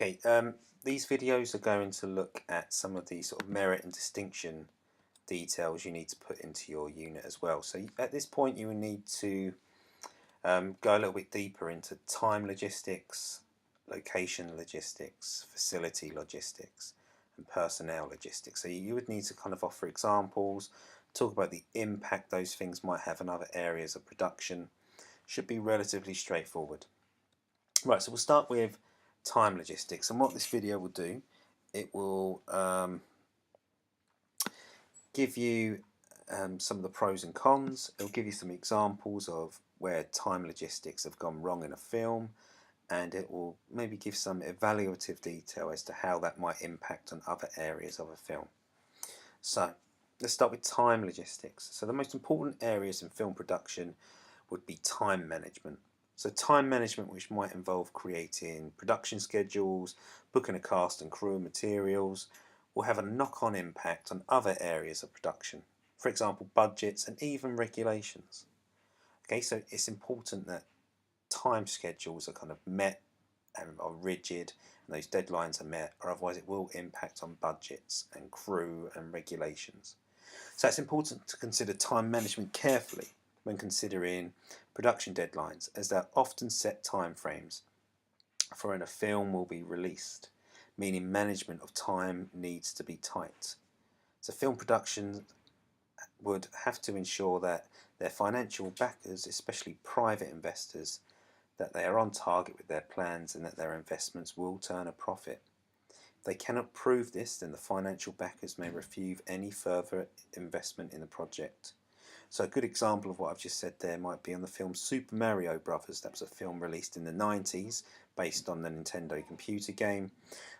Okay, these videos are going to look at some of the sort of merit and distinction details you need to put into your unit as well. So at this point you will need to go a little bit deeper into time logistics, location logistics, facility logistics, and personnel logistics. So you would need to kind of offer examples, talk about the impact those things might have on other areas of production. Should be relatively straightforward. Right, so we'll start with time logistics, and what this video will do, it will give you some of the pros and cons. It'll give you some examples of where time logistics have gone wrong in a film, and it will maybe give some evaluative detail as to how that might impact on other areas of a film. So let's start with time logistics. So the most important areas in film production would be time management. So time management, which might involve creating production schedules, booking a cast and crew and materials, will have a knock-on impact on other areas of production. For example, budgets and even regulations. Okay, so it's important that time schedules are kind of met and are rigid, and those deadlines are met, or otherwise it will impact on budgets and crew and regulations. So it's important to consider time management carefully when considering production deadlines, as they're often set time frames for when a film will be released, meaning management of time needs to be tight. So film production would have to ensure that their financial backers, especially private investors, that they are on target with their plans and that their investments will turn a profit. If they cannot prove this, then the financial backers may refuse any further investment in the project. So a good example of what I've just said there might be on the film Super Mario Brothers. That was a film released in the 90s based on the Nintendo computer game,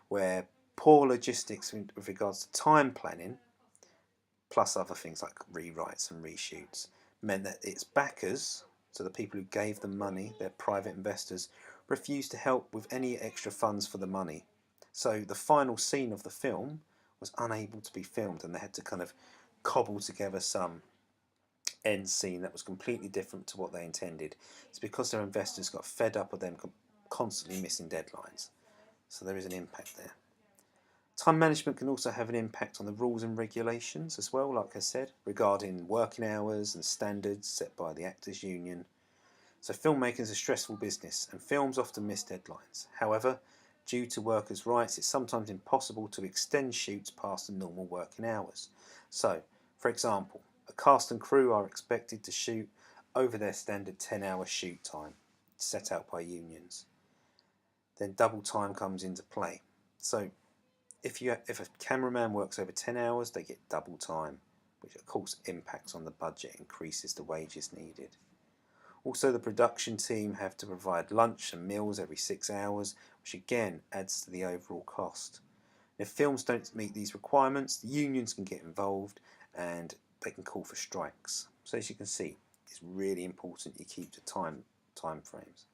where poor logistics with regards to time planning, plus other things like rewrites and reshoots, meant that its backers, so the people who gave them money, their private investors, refused to help with any extra funds for the money. So the final scene of the film was unable to be filmed, and they had to kind of cobble together some end scene that was completely different to what they intended. It's because their investors got fed up with them constantly missing deadlines. So there is an impact there. Time management can also have an impact on the rules and regulations as well, like I said, regarding working hours and standards set by the Actors Union. So filmmaking is a stressful business, and films often miss deadlines. However, due to workers' rights, it's sometimes impossible to extend shoots past the normal working hours. So, for example, a cast and crew are expected to shoot over their standard 10-hour shoot time set out by unions. Then double time comes into play. So if a cameraman works over 10 hours, they get double time, which of course impacts on the budget, increases the wages needed. Also, the production team have to provide lunch and meals every 6 hours, which again adds to the overall cost. If films don't meet these requirements, the unions can get involved and they can call for strikes. So as you can see, it's really important you keep the time frames.